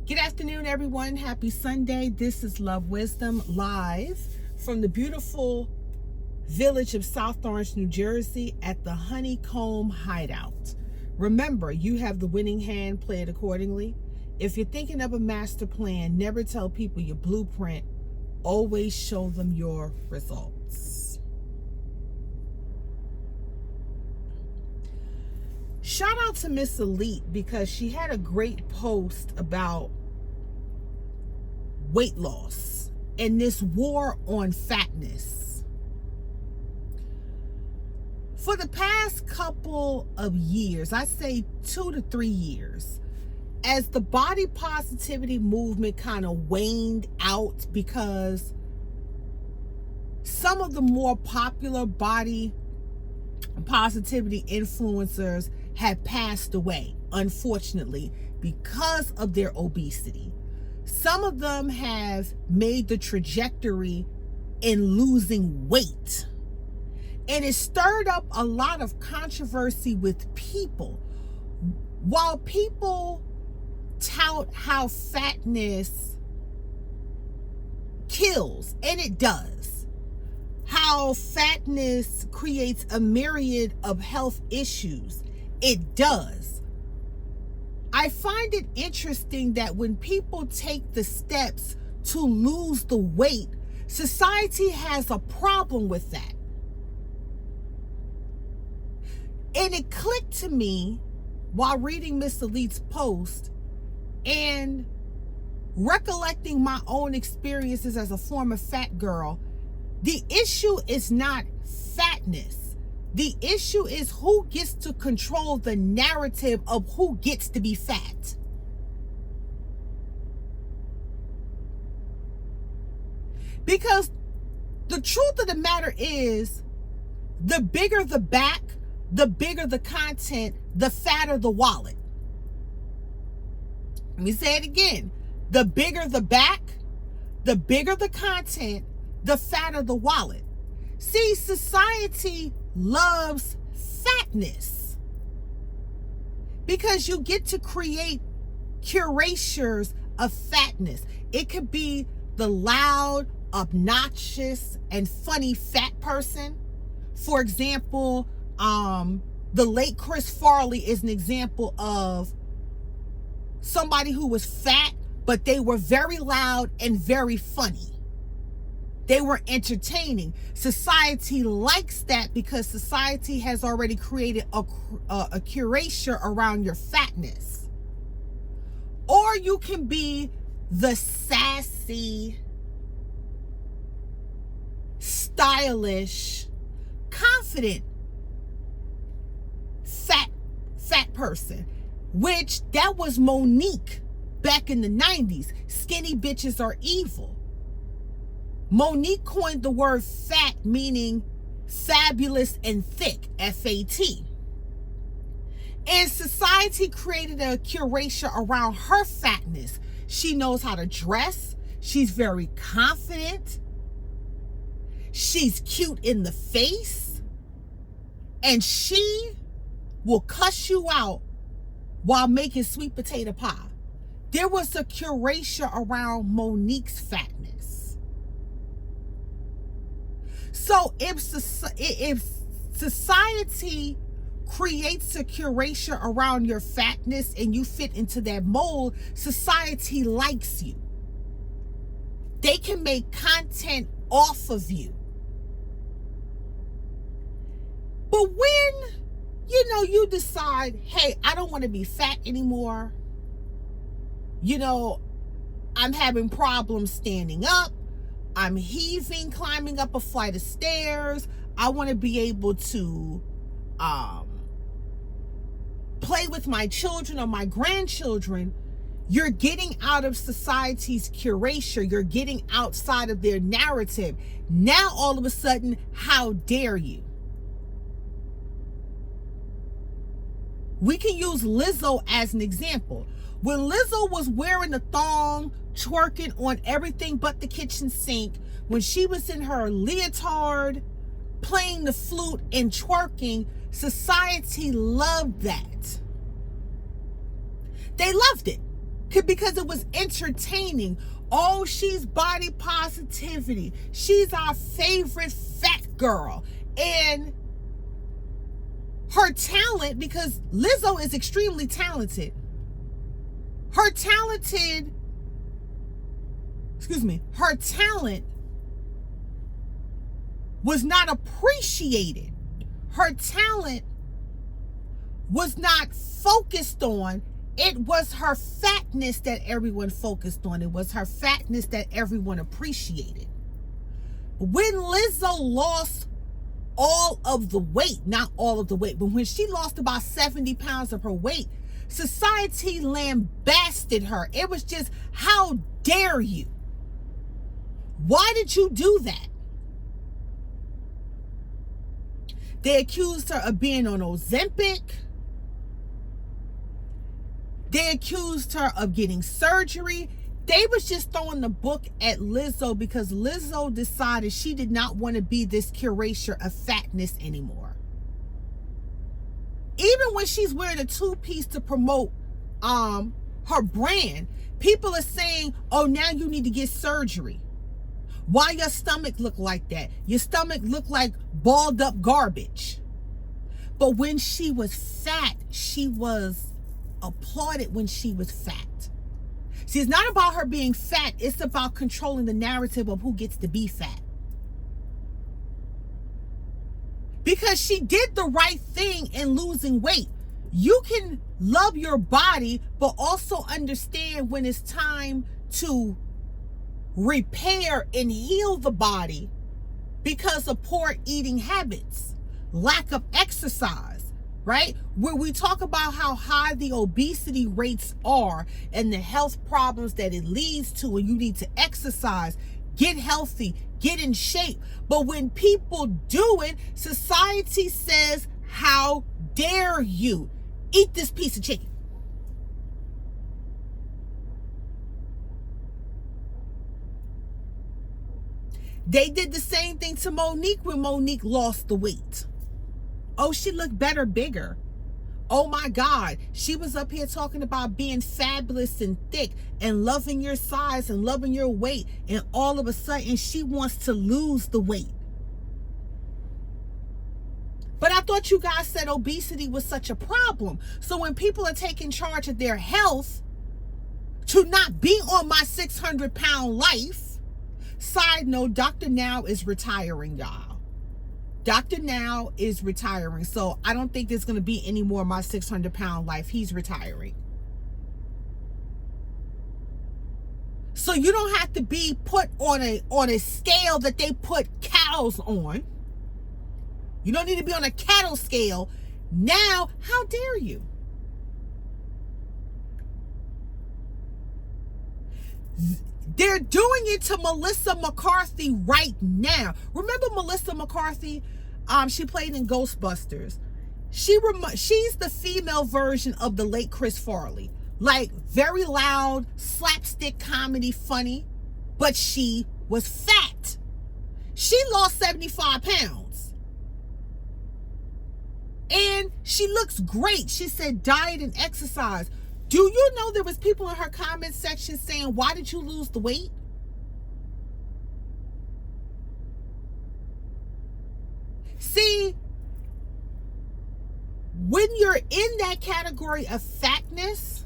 Good afternoon, everyone. Happy Sunday. This is Love Wisdom live from the beautiful village of South Orange, New Jersey at the Honeycomb Hideout. Remember, you have the winning hand. Play it accordingly. If you're thinking of a master plan, never tell people your blueprint. Always show them your results. Shout out to Miss Elite because she had a great post about weight loss and this war on fatness. For the past couple of years, I say 2 to 3 years, as the body positivity movement kind of waned out because some of the more popular body positivity influencers had passed away, unfortunately, because of their obesity. Some of them have made the trajectory in losing weight. And it stirred up a lot of controversy with people. While people tout how fatness kills, and it does, how fatness creates a myriad of health issues, it does. I find it interesting that when people take the steps to lose the weight, society has a problem with that. And it clicked to me while reading Miss Elite's post and recollecting my own experiences as a former fat girl. The issue is not fatness. The issue is who gets to control the narrative of who gets to be fat. Because the truth of the matter is, the bigger the back, the bigger the content, the fatter the wallet. Let me say it again. The bigger the back, the bigger the content, the fatter the wallet. See, society loves fatness because you get to create curatures of fatness. It could be the loud, obnoxious, and funny fat person. For example, the late Chris Farley is an example of somebody who was fat, but they were very loud and very funny. They were entertaining. Society likes that because society has already created a curation around your fatness. Or you can be the sassy, stylish, confident fat person, which that was Monique back in the 90s. Skinny bitches are evil. Monique coined the word fat, meaning fabulous and thick, F-A-T. And society created a curation around her fatness. She knows how to dress. She's very confident. She's cute in the face. And she will cuss you out while making sweet potato pie. There was a curation around Monique's fatness. So if society creates a curation around your fatness and you fit into that mold, society likes you. They can make content off of you. But when, you decide, hey, I don't want to be fat anymore. I'm having problems standing up. I'm heaving, climbing up a flight of stairs. I want to be able to play with my children or my grandchildren. You're getting out of society's curation. You're getting outside of their narrative. Now, all of a sudden, how dare you? We can use Lizzo as an example. When Lizzo was wearing the thong, twerking on everything but the kitchen sink, when she was in her leotard, playing the flute and twerking, society loved that. They loved it. because it was entertaining. Oh, she's body positivity. She's our favorite fat girl. And her talent, because Lizzo is extremely talented. Her talent was not appreciated. Her talent was not focused on. It was her fatness that everyone focused on. It was her fatness that everyone appreciated. When Lizzo lost all of the weight, not all of the weight, but when she lost about 70 pounds of her weight, society lambasted her. It was just, how dare you? Why did you do that? They accused her of being on Ozempic. They accused her of getting surgery. They was just throwing the book at Lizzo because Lizzo decided she did not want to be this curator of fatness anymore. Even when she's wearing a two-piece to promote her brand, people are saying, oh, now you need to get surgery. Why your stomach look like that? Your stomach look like balled up garbage. But when she was fat, she was applauded when she was fat. See, it's not about her being fat. It's about controlling the narrative of who gets to be fat. Because she did the right thing in losing weight. You can love your body, but also understand when it's time to repair and heal the body because of poor eating habits, lack of exercise, right? Where we talk about how high the obesity rates are and the health problems that it leads to, and you need to exercise, get healthy, get in shape. But when people do it, society says, how dare you eat this piece of chicken? They did the same thing to Monique when Monique lost the weight. Oh, she looked better, bigger. Oh my God, she was up here talking about being fabulous and thick and loving your size and loving your weight. And all of a sudden she wants to lose the weight. But I thought you guys said obesity was such a problem. So when people are taking charge of their health to not be on my 600-pound life. Side note, Dr. Now is retiring, y'all. Dr. Now is retiring. So I don't think there's going to be any more of my 600-pound life. He's retiring. So you don't have to be put on a scale that they put cows on. You don't need to be on a cattle scale. Now, how dare you? They're doing it to Melissa McCarthy right now. Remember Melissa McCarthy? She played in Ghostbusters. She's the female version of the late Chris Farley. Like, very loud, slapstick comedy, funny. But she was fat. She lost 75 pounds. And she looks great. She said diet and exercise. Do you know there was people in her comment section saying, why did you lose the weight? See, when you're in that category of fatness,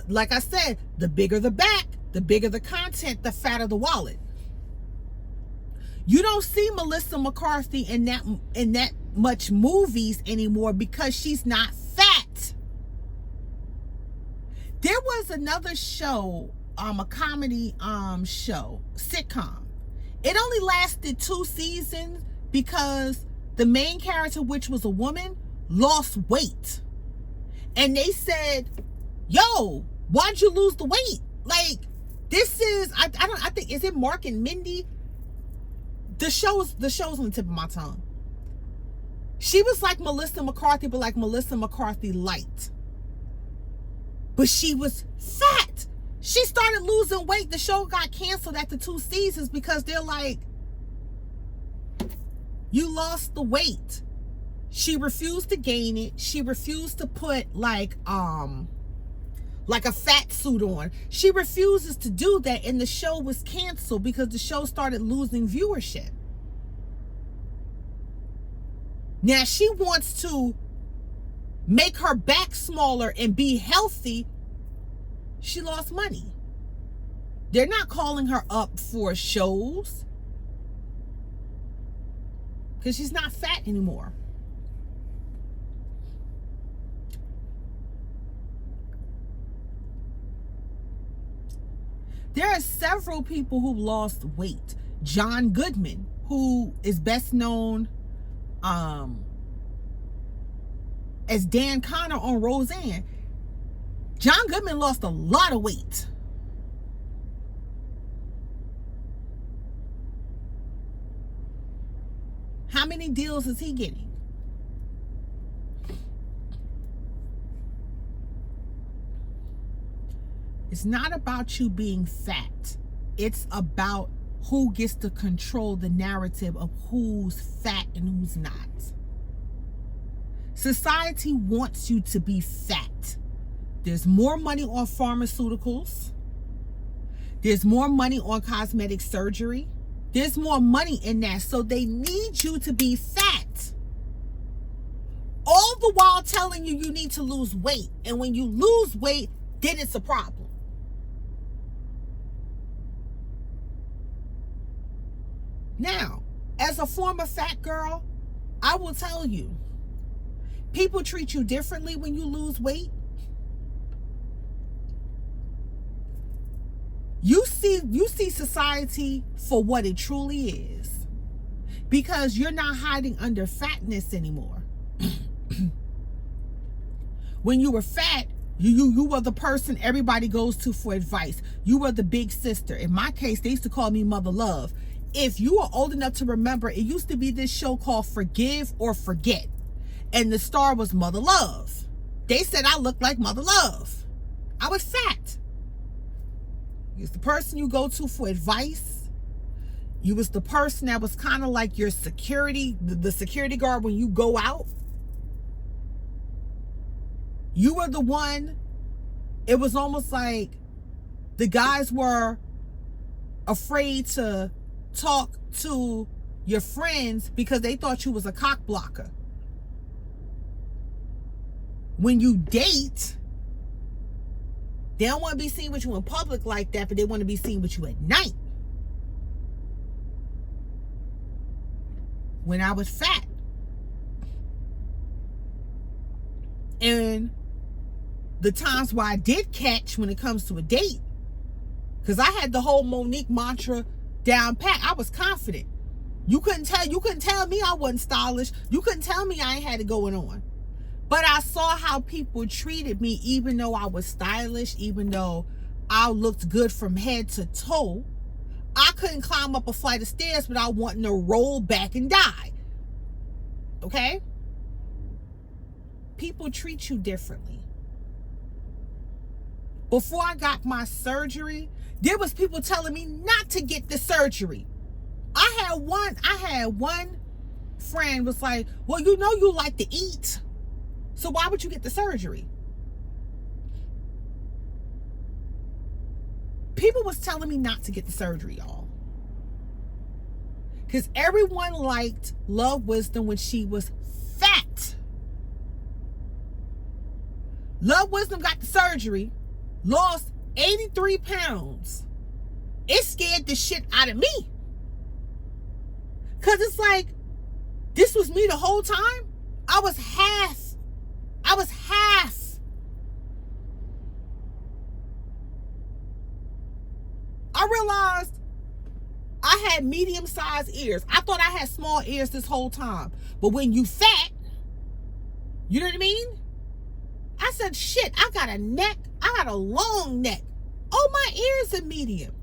like I said, the bigger the back, the bigger the content, the fatter the wallet. You don't see Melissa McCarthy in that much movies anymore because she's not fat. There was another show, a comedy show, sitcom. It only lasted 2 seasons because the main character, which was a woman, lost weight. And they said, yo, why'd you lose the weight? Like, this is, I think, is it Mark and Mindy? The show's on the tip of my tongue. She was like Melissa McCarthy, but like Melissa McCarthy light. But she was fat. She started losing weight. The show got canceled after 2 seasons because they're like, you lost the weight. She refused to gain it. She refused to put like like a fat suit on. She refuses to do that, and the show was canceled because the show started losing viewership. Now she wants to make her back smaller and be healthy. She lost money. They're not calling her up for shows because she's not fat anymore. There are several people who lost weight. John Goodman, who is best known as Dan Connor on Roseanne. John Goodman lost a lot of weight. How many deals is he getting? It's not about you being fat. It's about who gets to control the narrative of who's fat and who's not. Society wants you to be fat. There's more money on pharmaceuticals. There's more money on cosmetic surgery. There's more money in that. So they need you to be fat. All the while telling you need to lose weight. And when you lose weight, then it's a problem. Now, as a former fat girl, I will tell you, people treat you differently when you lose weight. You see society for what it truly is, because you're not hiding under fatness anymore. When you were fat, you were the person everybody goes to for advice. You were the big sister. In my case, they used to call me Mother Love. If you are old enough to remember, it used to be this show called Forgive or Forget. And the star was Mother Love. They said I looked like Mother Love. I was fat. You was the person you go to for advice. You was the person that was kind of like your security, the security guard when you go out. You were the one. It was almost like the guys were afraid to talk to your friends because they thought you was a cock blocker. When you date, they don't want to be seen with you in public like that, but they want to be seen with you at night. When I was fat, and the times where I did catch when it comes to a date, because I had the whole Monique mantra down pat. I was confident. You couldn't tell me I wasn't stylish. You couldn't tell me I ain't had it going on. But I saw how people treated me, even though I was stylish, even though I looked good from head to toe. I couldn't climb up a flight of stairs without wanting to roll back and die. Okay? People treat you differently. Before I got my surgery, there was people telling me not to get the surgery. I had one friend was like, well, you know you like to eat, so why would you get the surgery? People was telling me not to get the surgery, y'all. Because everyone liked Love Wisdom when she was fat. Love Wisdom got the surgery, lost 83 pounds. It scared the shit out of me. Because it's like, this was me the whole time? I was half. I realized I had medium-sized ears. I thought I had small ears this whole time. But when you fat, you know what I mean? I said, shit, I got a neck. I got a long neck. Oh, my ears are medium.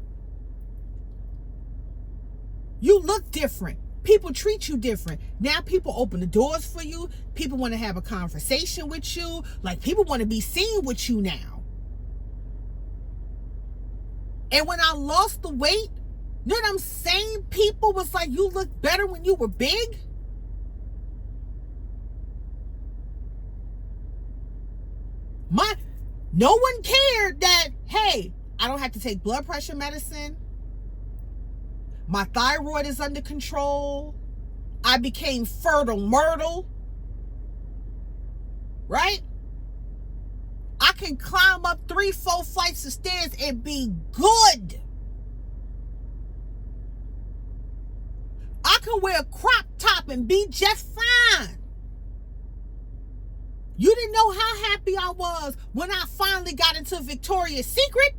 You look different. People treat you different. Now people open the doors for you. People want to have a conversation with you. Like, people want to be seen with you now. And when I lost the weight, you know them same people was like, you look better when you were big? No one cared that, hey, I don't have to take blood pressure medicine. My thyroid is under control. I became fertile myrtle. Right? I can climb up 3-4 flights of stairs and be good. I can wear a crop top and be just fine. You didn't know how happy I was when I finally got into Victoria's Secret.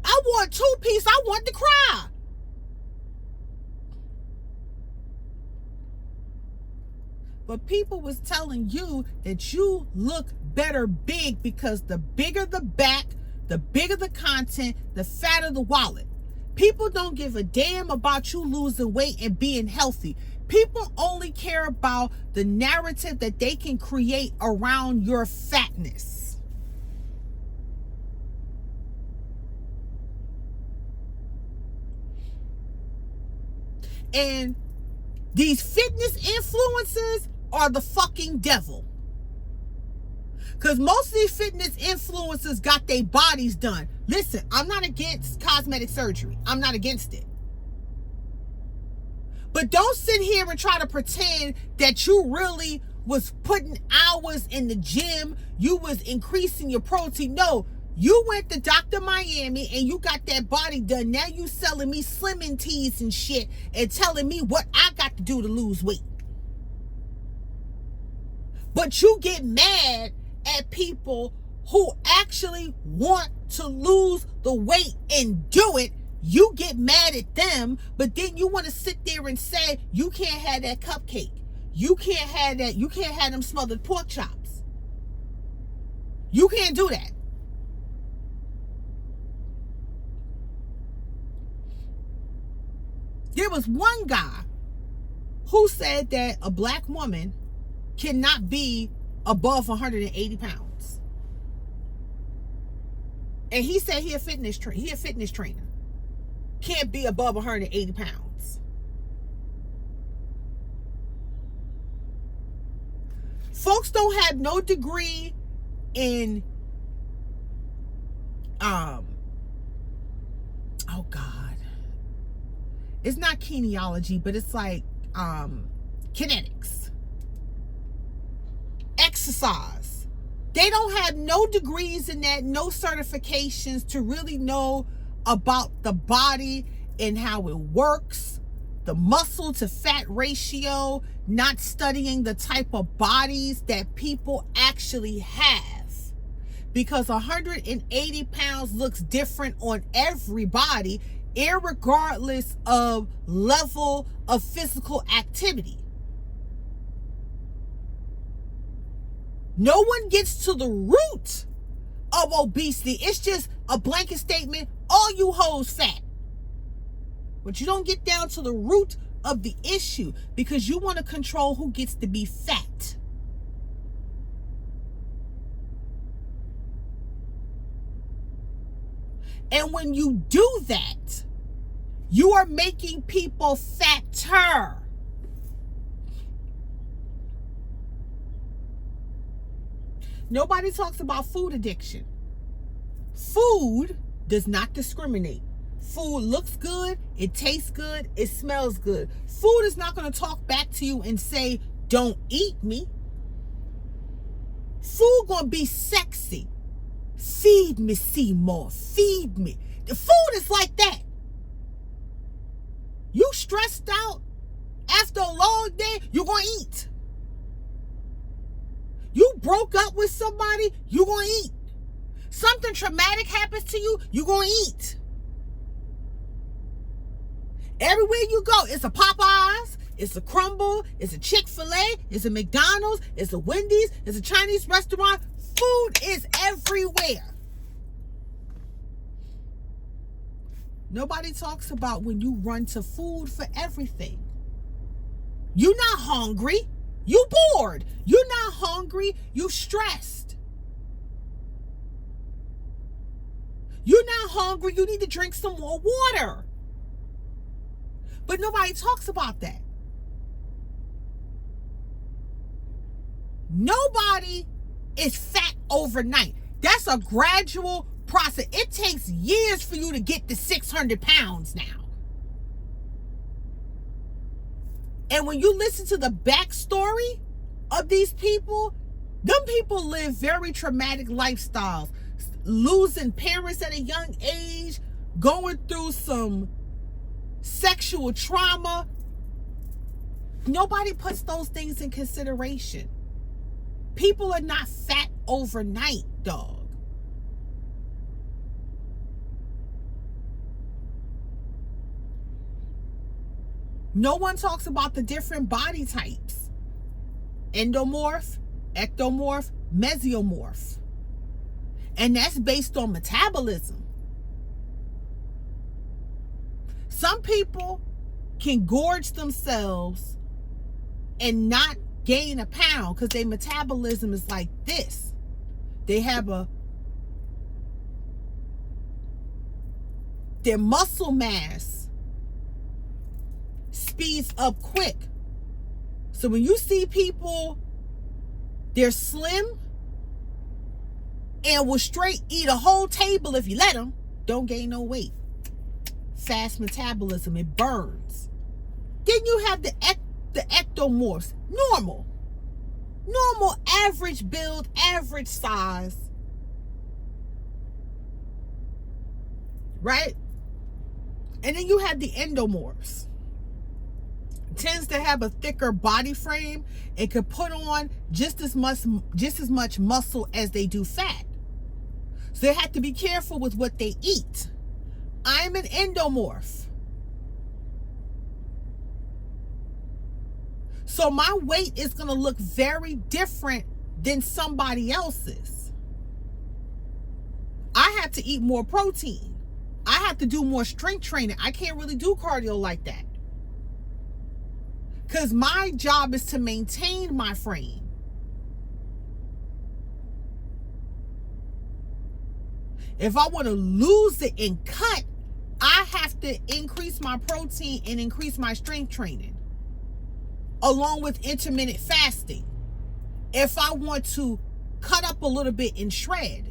I wore a 2-piece. I wanted to cry. But people was telling you that you look better big because the bigger the back, the bigger the content, the fatter the wallet. People don't give a damn about you losing weight and being healthy. People only care about the narrative that they can create around your fatness. And these fitness influencers are the fucking devil. Because most of these fitness influencers got their bodies done. Listen, I'm not against cosmetic surgery. I'm not against it. But don't sit here and try to pretend that you really was putting hours in the gym. You was increasing your protein. No, you went to Dr. Miami and you got that body done. Now you selling me slimming teas and shit and telling me what I got to do to lose weight. But you get mad at people who actually want to lose the weight and do it. You get mad at them, but then you want to sit there and say, you can't have that cupcake. You can't have that. You can't have them smothered pork chops. You can't do that. There was one guy who said that a black woman cannot be above 180 pounds. And he said he a fitness trainer. Can't be above 180 pounds. Folks don't have no degree in oh God. It's not kinesiology, but it's like kinetics. Exercise. They don't have no degrees in that, no certifications to really know about the body and how it works, the muscle to fat ratio, not studying the type of bodies that people actually have. Because 180 pounds looks different on everybody, irregardless of level of physical activity. No one gets to the root of obesity. It's just a blanket statement, all you hoes fat. But you don't get down to the root of the issue because you want to control who gets to be fat. And when you do that, you are making people fatter. Nobody talks about food addiction. Food does not discriminate. Food looks good, it tastes good, it smells good. Food is not going to talk back to you and say, don't eat me. Food going to be sexy. Feed me, Seymour, feed me. The food is like that. You stressed out after a long day, you're going to eat. You broke up with somebody, you're going to eat. Something traumatic happens to you, you're going to eat. Everywhere you go, it's a Popeyes, it's a Crumble, it's a Chick-fil-A, it's a McDonald's, it's a Wendy's, it's a Chinese restaurant. Food is everywhere. Nobody talks about when you run to food for everything. You're not hungry. You bored. You're not hungry. You stressed. You're not hungry. You need to drink some more water. But nobody talks about that. Nobody is fat overnight. That's a gradual process. It takes years for you to get to 600 pounds now. And when you listen to the backstory of these people, them people live very traumatic lifestyles, losing parents at a young age, going through some sexual trauma. Nobody puts those things in consideration. People are not fat overnight, dog. No one talks about the different body types. Endomorph, ectomorph, mesomorph. And that's based on metabolism. Some people can gorge themselves and not gain a pound because their metabolism is like this. They have their muscle mass speeds up quick. So when you see people, they're slim and will straight eat a whole table if you let them, don't gain no weight. Fast metabolism, it burns. Then you have the ectomorphs, normal, average build, average size, right? And then you have the endomorphs. Tends to have a thicker body frame and can put on just as much muscle as they do fat. So they have to be careful with what they eat. I'm an endomorph. So my weight is going to look very different than somebody else's. I have to eat more protein. I have to do more strength training. I can't really do cardio like that. Because my job is to maintain my frame. If I want to lose it and cut, I have to increase my protein and increase my strength training, along with intermittent fasting. If I want to cut up a little bit and shred.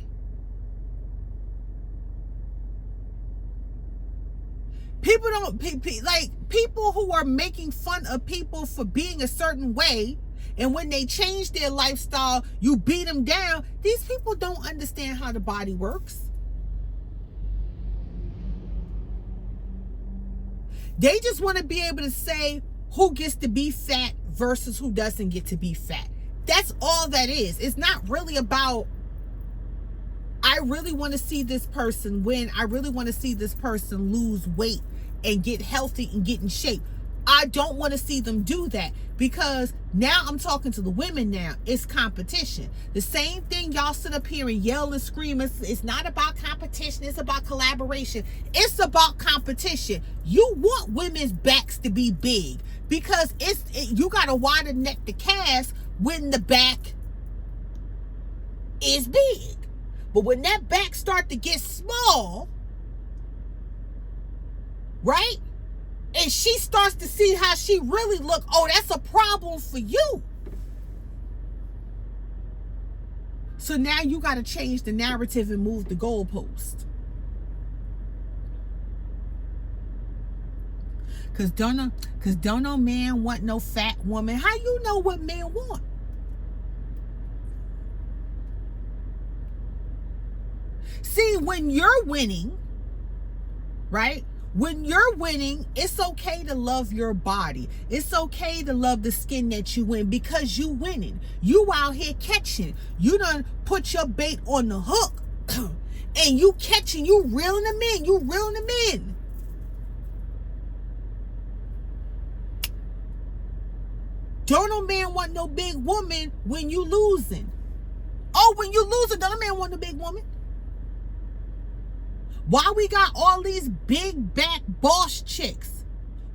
People who are making fun of people for being a certain way, and when they change their lifestyle, you beat them down. These people don't understand how the body works. They just want to be able to say who gets to be fat versus who doesn't get to be fat. That's all that is. It's not really about, I really want to see this person win. I really want to see this person lose weight and get healthy and get in shape. I don't want to see them do that, because now I'm talking to the women now. It's competition. The same thing y'all sit up here and yell and scream. It's not about competition. It's about collaboration. It's about competition. You want women's backs to be big because you got a wider neck to cast when the back is big. But when that back start to get small, right? And she starts to see how she really look, oh, that's a problem for you. So now you got to change the narrative and move the goalpost. Cause don't no man want no fat woman. How you know what men want? See, when you're winning, right? When you're winning, it's okay to love your body. It's okay to love the skin that you in, because you winning. You out here catching. You done put your bait on the hook and you catching, you reeling them in. You reeling them in. Don't no man want no big woman when you losing. Oh, when you losing, don't no man want no big woman. Why we got all these big back boss chicks?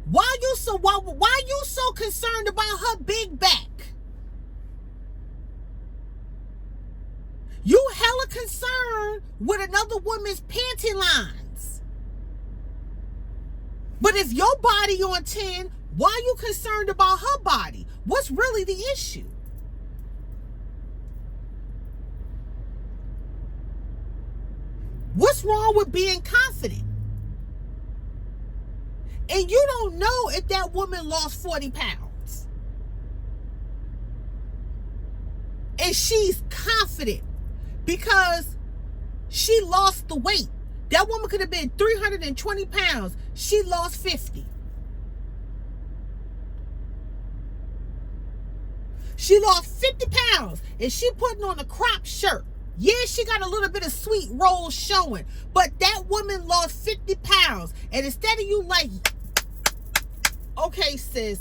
Why you so concerned about her big back? You hella concerned with another woman's panty lines. But if your body on 10, why you concerned about her body? What's really the issue? What's wrong with being confident? And you don't know if that woman lost 40 pounds. And she's confident because she lost the weight. That woman could have been 320 pounds. She lost 50. She lost 50 pounds and she putting on a crop shirt. Yeah, she got a little bit of sweet rolls showing, but that woman lost 50 pounds. And instead of you like, okay, sis,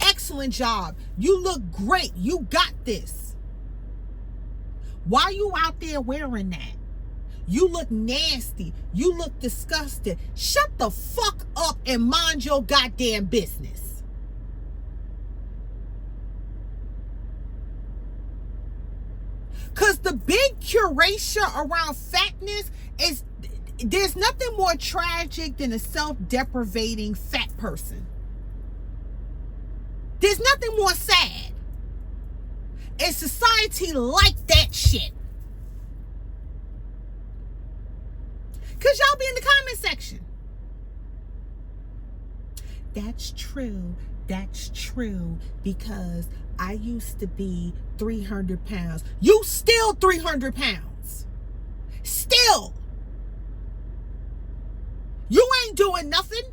excellent job. You look great. You got this. Why are you out there wearing that? You look nasty. You look disgusting. Shut the fuck up and mind your goddamn business. Because the big curation around fatness is, there's nothing more tragic than a self-deprivating fat person. There's nothing more sad. And society like that shit. Because y'all be in the comment section. That's true. That's true. Because I used to be 300 pounds. You still 300 pounds. Still. You ain't doing nothing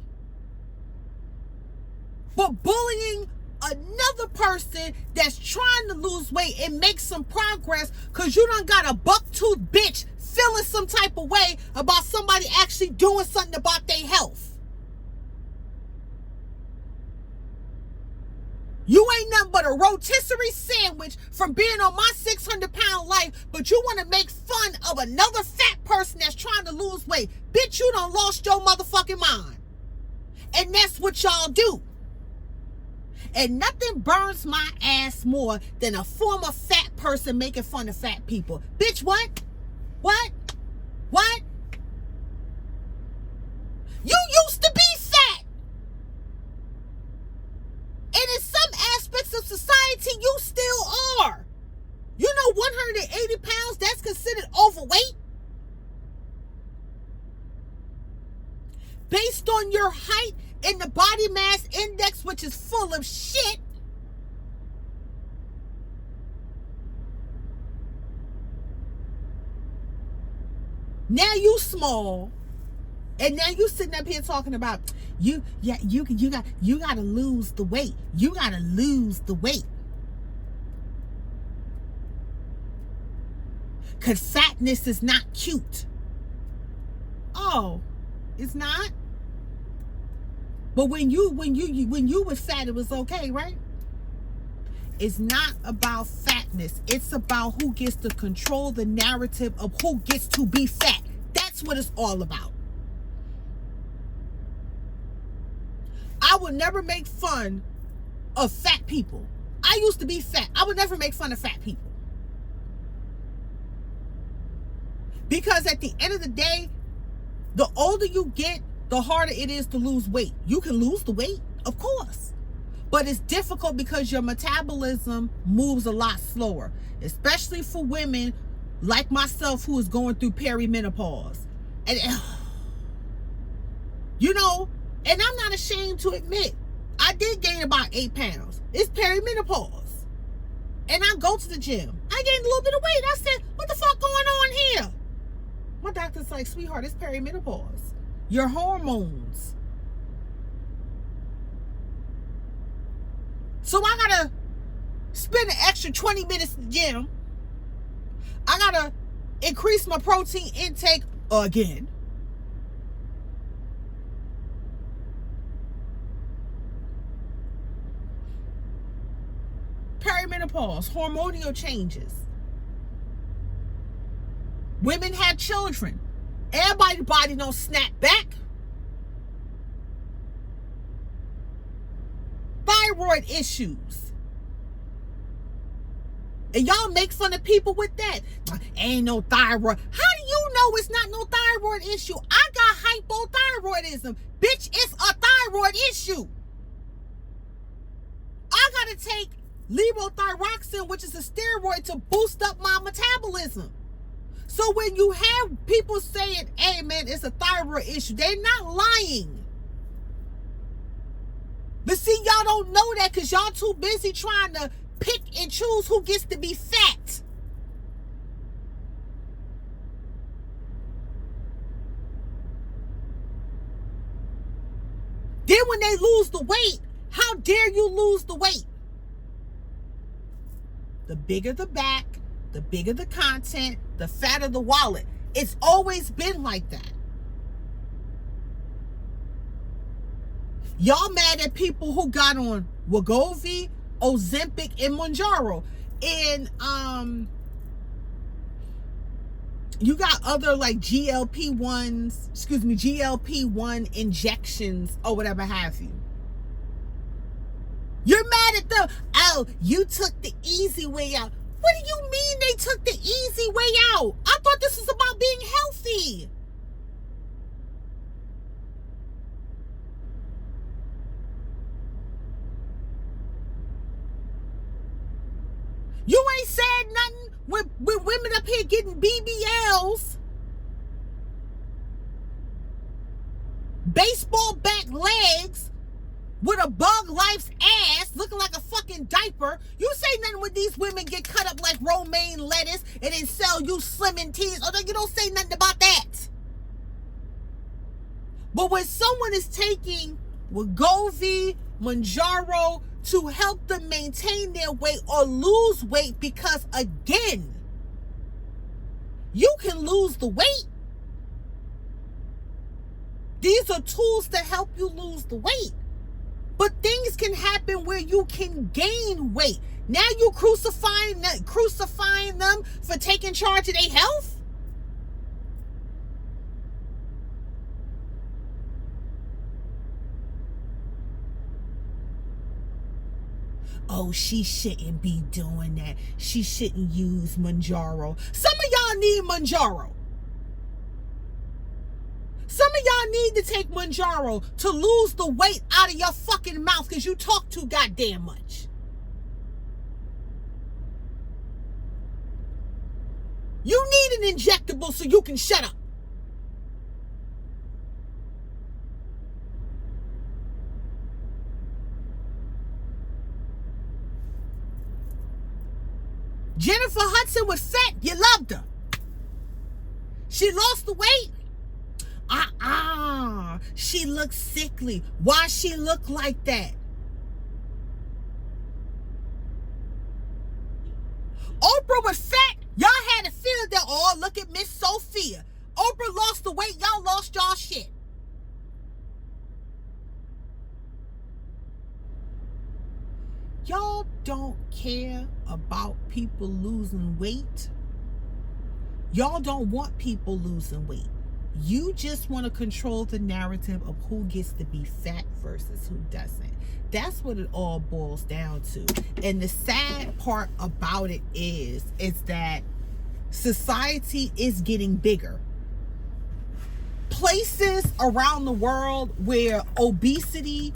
but bullying another person that's trying to lose weight and make some progress because you done got a buck-tooth bitch feeling some type of way about somebody actually doing something about their health. You ain't nothing but a rotisserie sandwich from being on my 600-pound life, but you want to make fun of another fat person that's trying to lose weight. Bitch, you done lost your motherfucking mind. And that's what y'all do. And nothing burns my ass more than a former fat person making fun of fat people. Bitch, what? What? What? You used to be fat. And in some aspects of society, you still are. You know, 180 pounds, that's considered overweight. Based on your height and the body mass index, which is full of shit. Now you small. And now you sitting up here talking about you gotta lose the weight. You gotta lose the weight. Cause fatness is not cute. Oh, it's not? But when you was fat, it was okay, right? It's not about fatness. It's about who gets to control the narrative of who gets to be fat. That's what it's all about. I would never make fun of fat people. I used to be fat. I would never make fun of fat people. Because at the end of the day, the older you get, the harder it is to lose weight. You can lose the weight, of course. But it's difficult because your metabolism moves a lot slower. Especially for women like myself who is going through perimenopause. And you know, and I'm not ashamed to admit, I did gain about 8 pounds. It's perimenopause. And I go to the gym. I gained a little bit of weight. I said, what the fuck going on here? My doctor's like, sweetheart, it's perimenopause. Your hormones. So I gotta spend an extra 20 minutes in the gym. I gotta increase my protein intake again. Perimenopause, hormonal changes. Women have children. Everybody's body don't snap back. Thyroid issues. And y'all make fun of people with that. Ain't no thyroid. How do you know it's not no thyroid issue? I got hypothyroidism. Bitch, it's a thyroid issue. I gotta take levothyroxine, which is a steroid, to boost up my metabolism. So when you have people saying, hey man, it's a thyroid issue, they're not lying. But see, y'all don't know that because y'all too busy trying to pick and choose who gets to be fat. Then when they lose the weight, how dare you lose the weight? The bigger the back, the bigger the content, the fatter the wallet. It's always been like that. Y'all mad at people who got on Wegovy, Ozempic, and Mounjaro. And you got other like GLP-1 injections or whatever have you. You're mad at them. Oh, you took the easy way out. What do you mean they took the easy way out? I thought this was about being healthy. You ain't said nothing with women up here getting BBLs, baseball back legs, with a bug life's ass looking like a fucking diaper. You say nothing when these women get cut up like romaine lettuce and then sell you slimming teas. Oh, you don't say nothing about that. But when someone is taking Wegovy, Mounjaro to help them maintain their weight or lose weight, because again, you can lose the weight. These are tools to help you lose the weight. But things can happen where you can gain weight. Now you crucifying them for taking charge of their health? Oh, she shouldn't be doing that. She shouldn't use Mounjaro. Some of y'all need Mounjaro. Some of y'all need to take Mounjaro to lose the weight out of your fucking mouth because you talk too goddamn much. You need an injectable so you can shut up. Jennifer Hudson was fat. You loved her. She lost the weight. She looked sickly. Why she look like that? Oprah was fat. Y'all had to feel that. Oh, look at Miss Sophia. Oprah lost the weight. Y'all lost y'all shit. Y'all don't care about people losing weight. Y'all don't want people losing weight. You just want to control the narrative of who gets to be fat versus who doesn't. That's what it all boils down to. And the sad part about it is that society is getting bigger. Places around the world where obesity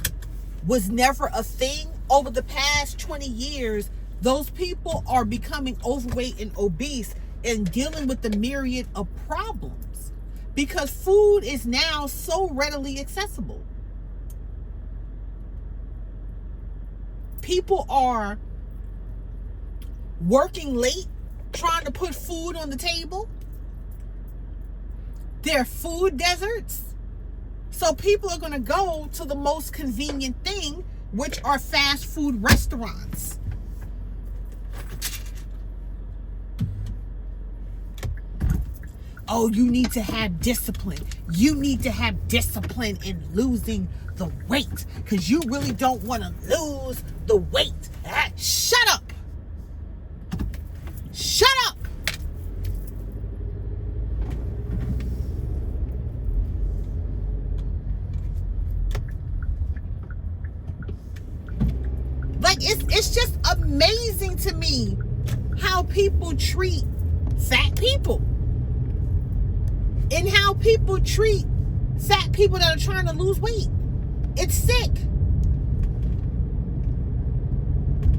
was never a thing, over the past 20 years, those people are becoming overweight and obese and dealing with the myriad of problems because food is now so readily accessible. People are working late trying to put food on the table. They're food deserts. So people are going to go to the most convenient thing, which are fast food restaurants. Oh, you need to have discipline. You need to have discipline in losing the weight because you really don't want to lose the weight. Shut up. Shut up. Like, it's just amazing to me how people treat fat people and how people treat fat people that are trying to lose weight. It's sick.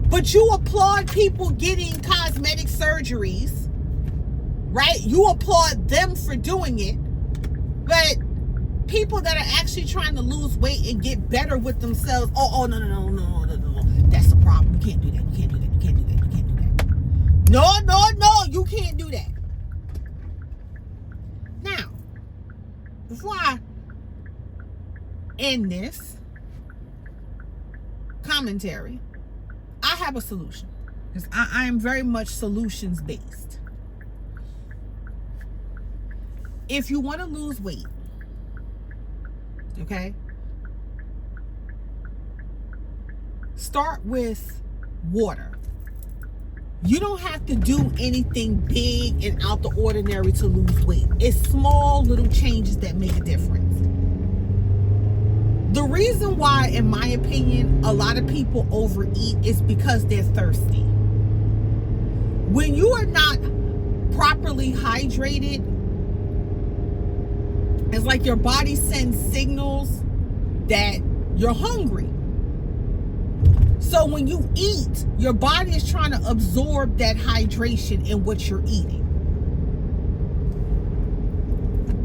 But you applaud people getting cosmetic surgeries, right? You applaud them for doing it, but people that are actually trying to lose weight and get better with themselves, no, that's the problem. You can't do that. You can't do that. You can't do that. You can't do that. No, you can't do that. Now, before I end this commentary, I have a solution. Because I am very much solutions based. If you want to lose weight, okay, start with water. You don't have to do anything big and out the ordinary to lose weight. It's small little changes that make a difference. The reason why, in my opinion, a lot of people overeat is because they're thirsty. When you are not properly hydrated, it's like your body sends signals that you're hungry. So when you eat, your body is trying to absorb that hydration in what you're eating.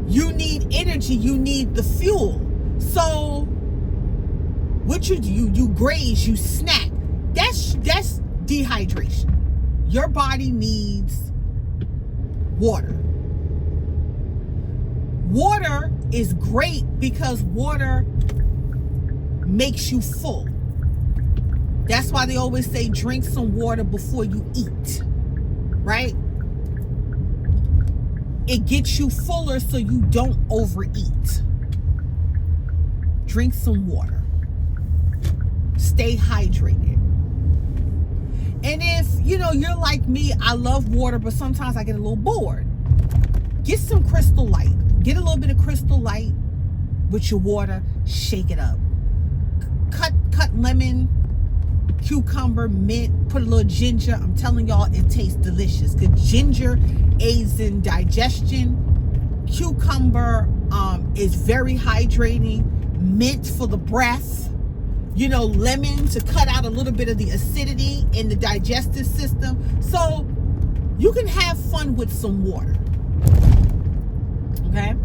You need energy, you need the fuel. So what you do, you graze, you snack. That's dehydration. Your body needs water. Water is great because water makes you full. That's why they always say drink some water before you eat, right? It gets you fuller so you don't overeat. Drink some water. Stay hydrated. And if, you're like me, I love water, but sometimes I get a little bored. Get some Crystal Light. Get a little bit of Crystal Light with your water. Shake it up. Cut lemon, cucumber, mint, put a little ginger. I'm telling y'all, it tastes delicious. Because ginger aids in digestion. Cucumber is very hydrating. Mint for the breath. Lemon to cut out a little bit of the acidity in the digestive system. So you can have fun with some water. Okay?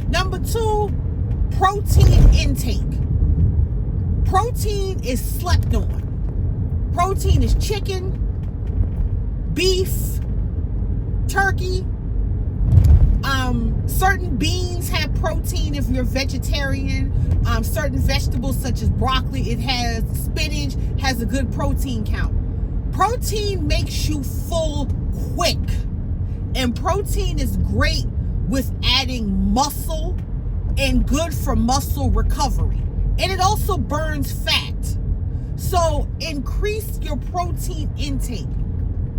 Number 2, protein intake. Protein is slept on. Protein is chicken, beef, turkey. Certain beans have protein if you're vegetarian. Certain vegetables such as broccoli, it has spinach, has a good protein count. Protein makes you full quick. And protein is great with adding muscle and good for muscle recovery. And it also burns fat. So increase your protein intake.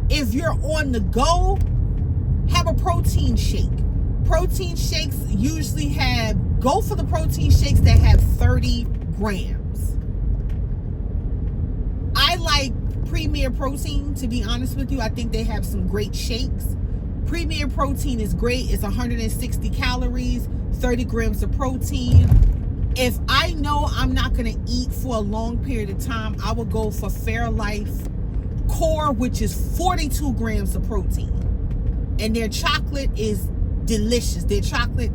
If you're on the go, have a protein shake. Protein shakes usually go for the protein shakes that have 30 grams. I like Premier Protein, to be honest with you. I think they have some great shakes. Premier Protein is great. It's 160 calories, 30 grams of protein. If I know I'm not going to eat for a long period of time, I will go for Fairlife Core, which is 42 grams of protein. And their chocolate is delicious. Their chocolate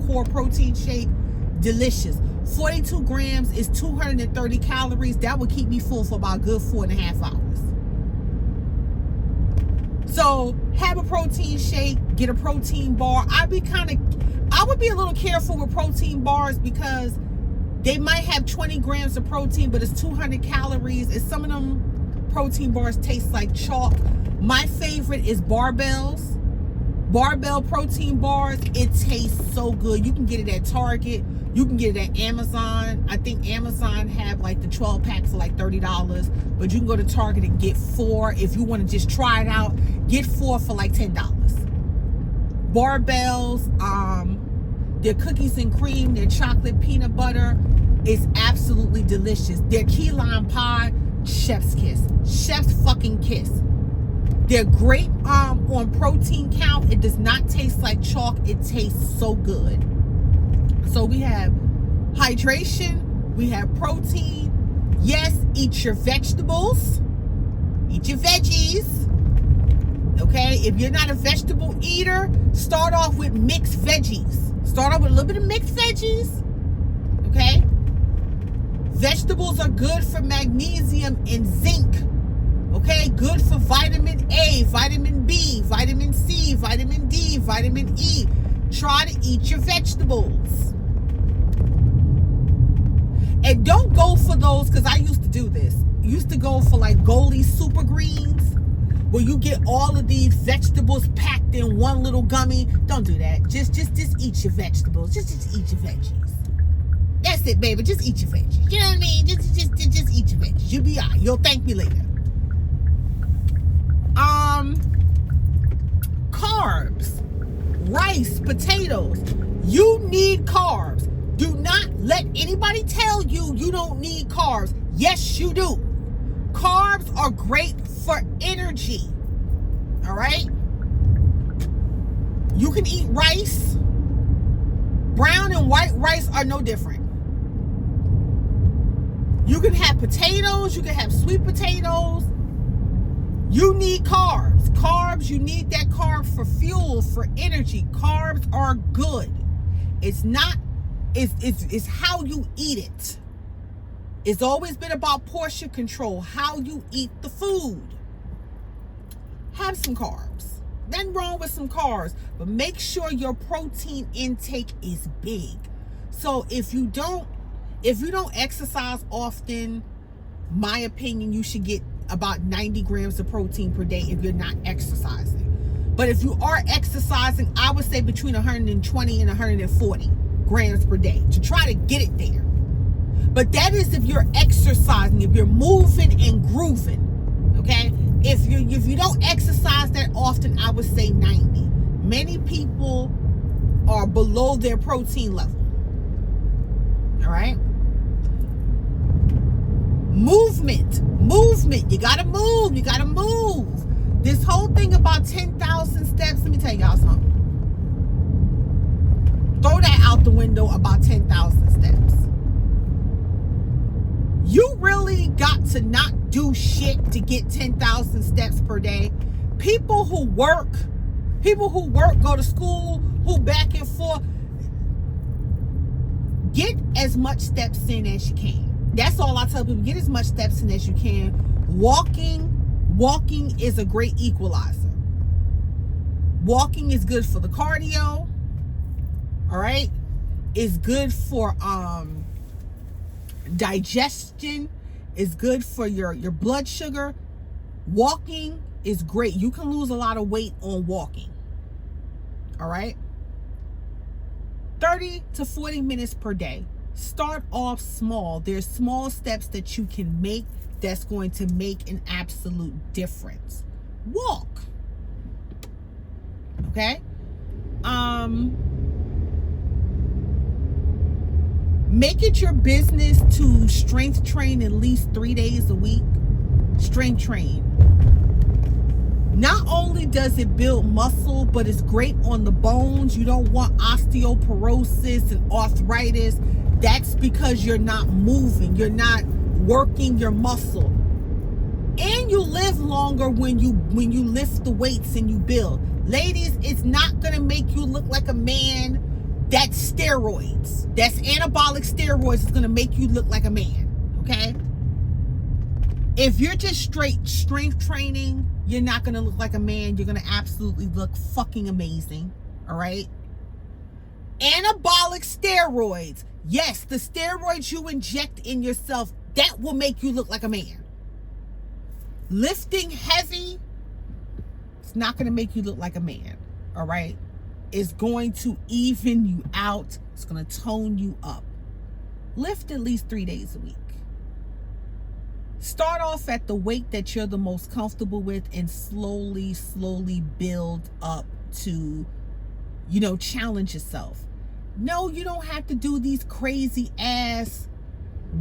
core protein shake, delicious. 42 grams is 230 calories. That would keep me full for about a good 4.5 hours. So have a protein shake, get a protein bar. I would be a little careful with protein bars because they might have 20 grams of protein, but it's 200 calories. And some of them protein bars taste like chalk. My favorite is Barbell's. Barbell protein bars, it tastes so good. You can get it at Target. You can get it at Amazon. I think Amazon have like the 12 pack for like $30, but you can go to Target and get 4. If you want to just try it out, get 4 for like $10. Barbells, their cookies and cream, their chocolate peanut butter is absolutely delicious. Their key lime pie, chef's kiss. Chef's fucking kiss. They're great on protein count. It does not taste like chalk. It tastes so good. So we have hydration. We have protein. Yes, eat your vegetables. Eat your veggies. Okay? if you're not a vegetable eater, start off with mixed veggies. Start off with a little bit of mixed veggies. Okay? Vegetables are good for magnesium and zinc. Okay? Good for vitamin A, vitamin B, vitamin C, vitamin D, vitamin E. Try to eat your vegetables. And don't go for those, because I used to do this. Used to go for like Goldie Super Greens, where you get all of these vegetables packed in one little gummy. Don't do that. Just eat your vegetables. Just eat your veggies. That's it, baby. Just eat your veggies. You know what I mean? Just eat your veggies. You'll be all right. You'll thank me later. Carbs, rice, potatoes. You need carbs. Do not let anybody tell you you don't need carbs. Yes, you do. Carbs are great for energy. All right? You can eat rice. Brown and white rice are no different. You can have potatoes. You can have sweet potatoes. You need carbs. Carbs, you need that carb for fuel, for energy. Carbs are good. It's not, it's how you eat it. It's always been about portion control, how you eat the food. Have some carbs. Nothing wrong with some carbs, but make sure your protein intake is big. So if you don't exercise often, my opinion, you should get about 90 grams of protein per day if you're not exercising. But if you are exercising, I would say between 120 and 140 grams per day to try to get it there. But that is if you're exercising, if you're moving and grooving, okay? If you don't exercise that often, I would say 90. Many people are below their protein level. All right? Movement. You gotta move. This whole thing about 10,000 steps, let me tell y'all something. Throw that out the window about 10,000 steps. You really got to not do shit to get 10,000 steps per day. People who work, go to school, who back and forth, get as much steps in as you can. That's all I tell people. Get as much steps in as you can. Walking is a great equalizer. Walking is good for the cardio. All right? It's good for digestion. It's good for your blood sugar. Walking is great. You can lose a lot of weight on walking. All right? 30 to 40 minutes per day. Start off small. There's small steps that you can make that's going to make an absolute difference. Walk. Okay? Make it your business to strength train at least 3 days a week. Strength train. Not only does it build muscle, but it's great on the bones. You don't want osteoporosis and arthritis. That's because you're not moving. You're not working your muscle. And you live longer when you lift the weights and you build. Ladies, it's not going to make you look like a man. That's steroids. That's anabolic steroids. It's going to make you look like a man. Okay? If you're just straight strength training, you're not going to look like a man. You're going to absolutely look fucking amazing. All right? Anabolic steroids. Yes, the steroids you inject in yourself, that will make you look like a man. Lifting heavy, it's not going to make you look like a man. All right? It's going to even you out. It's going to tone you up. Lift at least 3 days a week. Start off at the weight that you're the most comfortable with and slowly build up to, challenge yourself. No, you don't have to do these crazy ass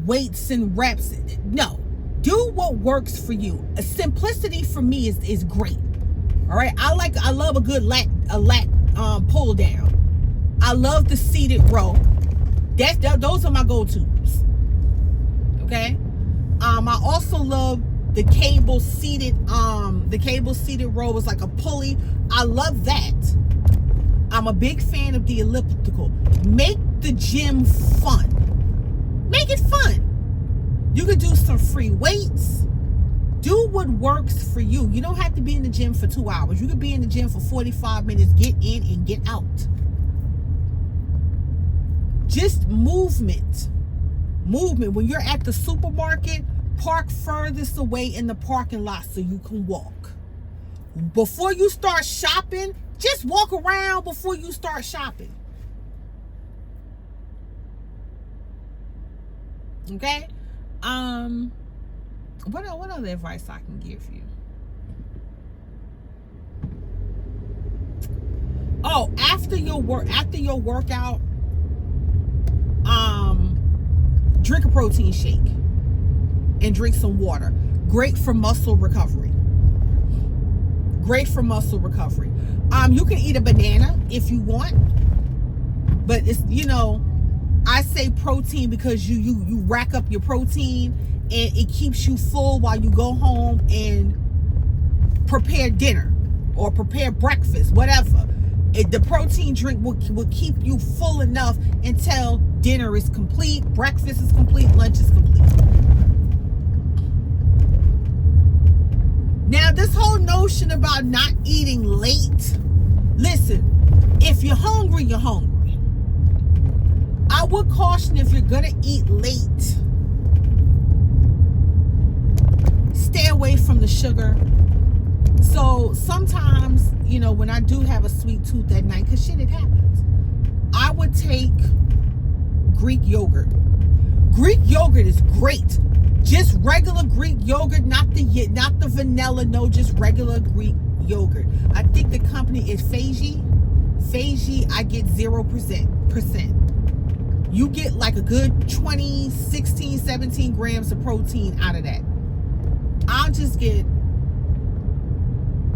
weights and reps. No, do what works for you. Simplicity for me is great. All right. I love a good lat pull down. I love the seated row. Those are my go-tos. Okay. I also love the cable seated row was like a pulley. I love that. I'm a big fan of the elliptical. Make the gym fun. Make it fun. You could do some free weights. Do what works for you. You don't have to be in the gym for 2 hours. You could be in the gym for 45 minutes. Get in and get out. Just movement. Movement. When you're at the supermarket, park furthest away in the parking lot so you can walk. Before you start shopping, just walk around before you start shopping. Okay? What other advice I can give you? Oh, after your workout, drink a protein shake and drink some water. Great for muscle recovery. Great for muscle recovery. You can eat a banana if you want, but it's, I say protein because you rack up your protein and it keeps you full while you go home and prepare dinner or prepare breakfast, whatever. The protein drink will keep you full enough until dinner is complete, breakfast is complete, lunch is complete. Now, this whole notion about not eating late, listen, if you're hungry, you're hungry. I would caution, if you're gonna eat late, stay away from the sugar. So sometimes, when I do have a sweet tooth at night, because shit, it happens, I would take Greek yogurt. Greek yogurt is great. Just regular Greek yogurt, not the vanilla, no, just regular Greek yogurt. I think the company is FATTER. I get 0%. You get like a good 20, 16, 17 grams of protein out of that. I'll just get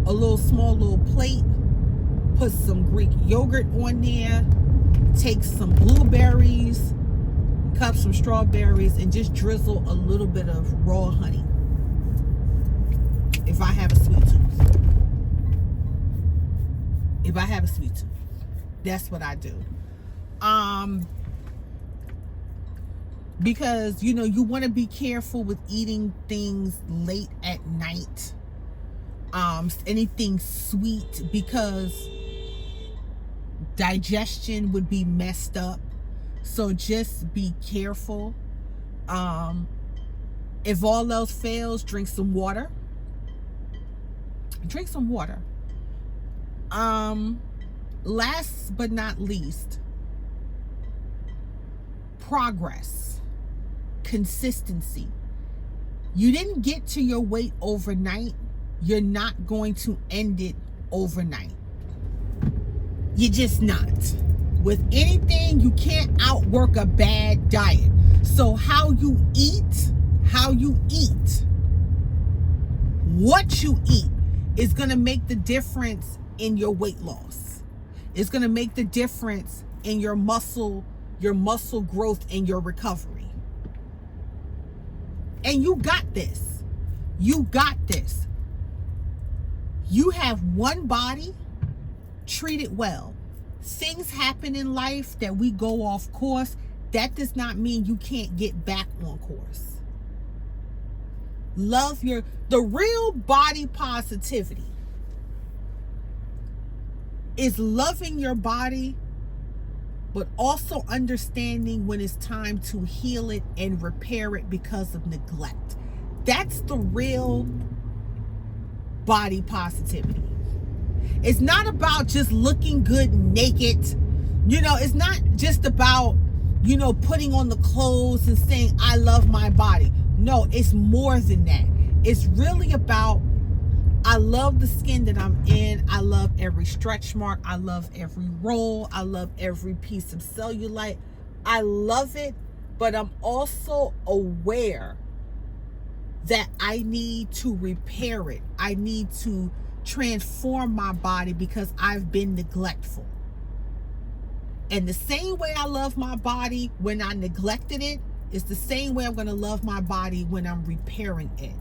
a small little plate, put some Greek yogurt on there, take some blueberries, cut some strawberries, and just drizzle a little bit of raw honey if I have a sweet tooth. If I have a sweet tooth, that's what I do. Because you want to be careful with eating things late at night, anything sweet, because digestion would be messed up. So just be careful. If all else fails, drink some water. Drink some water. Last but not least, progress, consistency. You didn't get to your weight overnight. You're not going to end it overnight. You're just not. With anything, you can't outwork a bad diet. So how you eat, what you eat is going to make the difference in your weight loss. It's going to make the difference in your muscle growth and your recovery. And you got this. You got this. You have one body. Treat it well. Things happen in life that we go off course. That does not mean you can't get back on course. The real body positivity is loving your body, but also understanding when it's time to heal it and repair it because of neglect. That's the real body positivity. It's not about just looking good naked. It's not just about, putting on the clothes and saying, I love my body. No, it's more than that. It's really about, I love the skin that I'm in. I love every stretch mark. I love every roll. I love every piece of cellulite. I love it, but I'm also aware that I need to repair it. I need to transform my body because I've been neglectful. And the same way I love my body when I neglected it is the same way I'm going to love my body when I'm repairing it.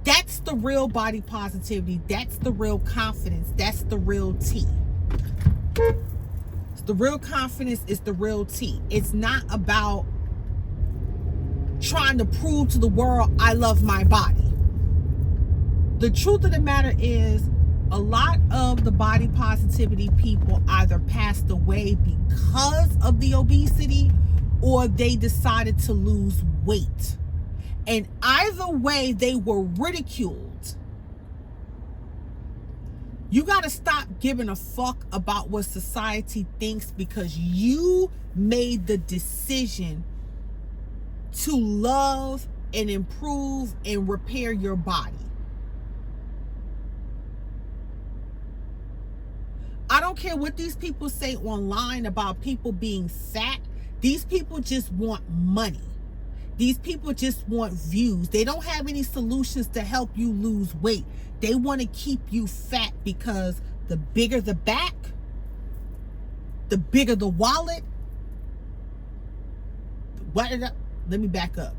That's the real body positivity. That's the real confidence. That's the real tea. The real confidence is the real tea. It's not about trying to prove to the world I love my body. The truth of the matter is, a lot of the body positivity people either passed away because of the obesity or they decided to lose weight. And either way, they were ridiculed. You got to stop giving a fuck about what society thinks because you made the decision to love and improve and repair your body. I don't care what these people say online about people being fat. These people just want money. These people just want views. They don't have any solutions to help you lose weight. They want to keep you fat because the bigger the back, the bigger the wallet. Let me back up.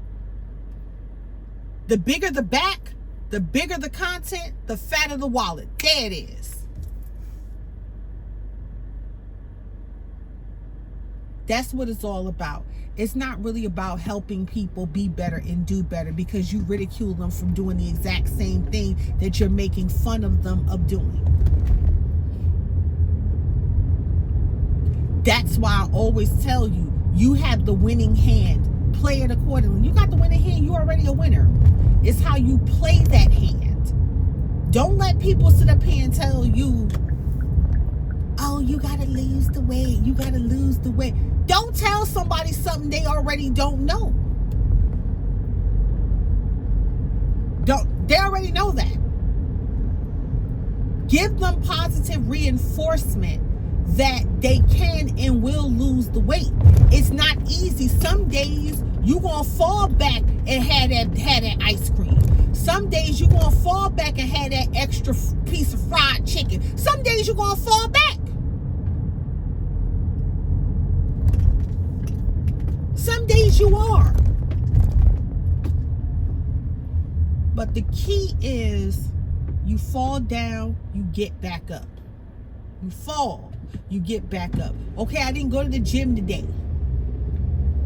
The bigger the back, the bigger the content, the fatter the wallet. There it is. That's what it's all about. It's not really about helping people be better and do better because you ridicule them from doing the exact same thing that you're making fun of them of doing. That's why I always tell you, you have the winning hand. Play it accordingly. You got the winning hand, you're already a winner. It's how you play that hand. Don't let people sit up here and tell you, oh, you gotta lose the weight. You gotta lose the weight. Don't tell somebody something they already don't know. They already know that. Give them positive reinforcement that they can and will lose the weight. It's not easy. Some days you gonna fall back and have that ice cream. Some days you gonna fall back and have that extra piece of fried chicken. Some days you gonna fall back. Some days you are. But the key is you fall down, you get back up. You fall, you get back up. Okay, I didn't go to the gym today.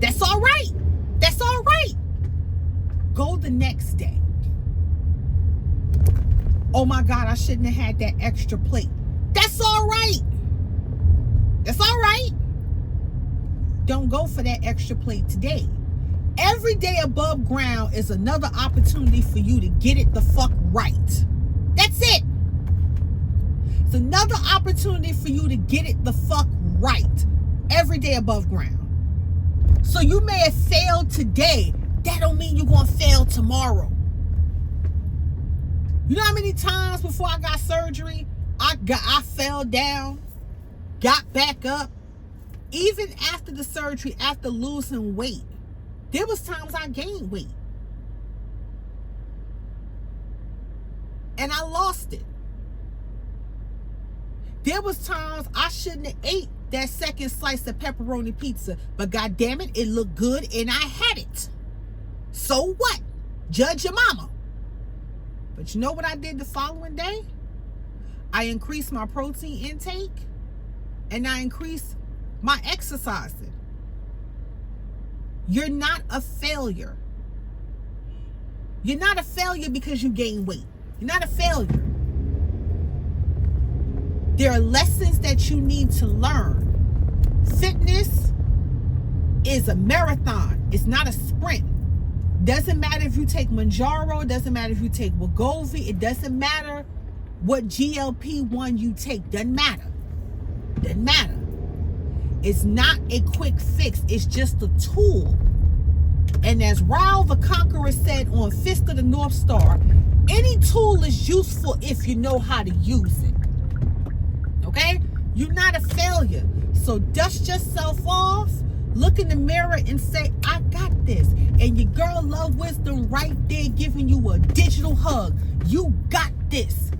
That's all right. That's all right. Go the next day. Oh my God, I shouldn't have had that extra plate. That's all right. That's all right. Don't go for that extra plate today. Every day above ground is another opportunity for you to get it the fuck right. That's it. It's another opportunity for you to get it the fuck right. Every day above ground. So you may have failed today. That don't mean you're going to fail tomorrow. You know how many times before I got surgery, I fell down, got back up. Even after the surgery, after losing weight, there was times I gained weight. And I lost it. There was times I shouldn't have ate that second slice of pepperoni pizza, but God damn it, it looked good and I had it. So what? Judge your mama. But you know what I did the following day? I increased my protein intake and I increased my exercising. You're not a failure. You're not a failure because you gain weight. You're not a failure. There are lessons that you need to learn. Fitness is a marathon. It's not a sprint. Doesn't matter if you take Manjaro. Doesn't matter if you take Wegovy. It doesn't matter what GLP-1 you take. Doesn't matter. Doesn't matter. It's not a quick fix. It's just a tool. And as Raul the Conqueror said on Fist of the North Star, any tool is useful if you know how to use it. Okay? You're not a failure. So dust yourself off, look in the mirror and say, I got this. And your girl Love Wisdom right there giving you a digital hug. You got this.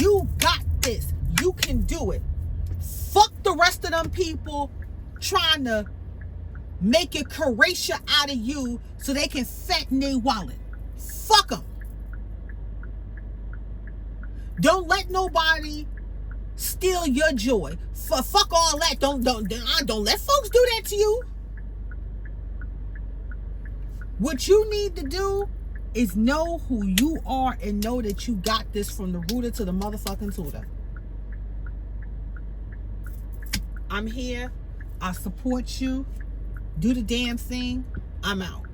You got this. You can do it. Fuck the rest of them people trying to make a Croatia out of you so they can fatten their wallet. Fuck them. Don't let nobody steal your joy. Fuck all that. Don't let folks do that to you. What you need to do is know who you are and know that you got this from the rooter to the motherfucking tutor. I'm here. I support you. Do the damn thing. I'm out.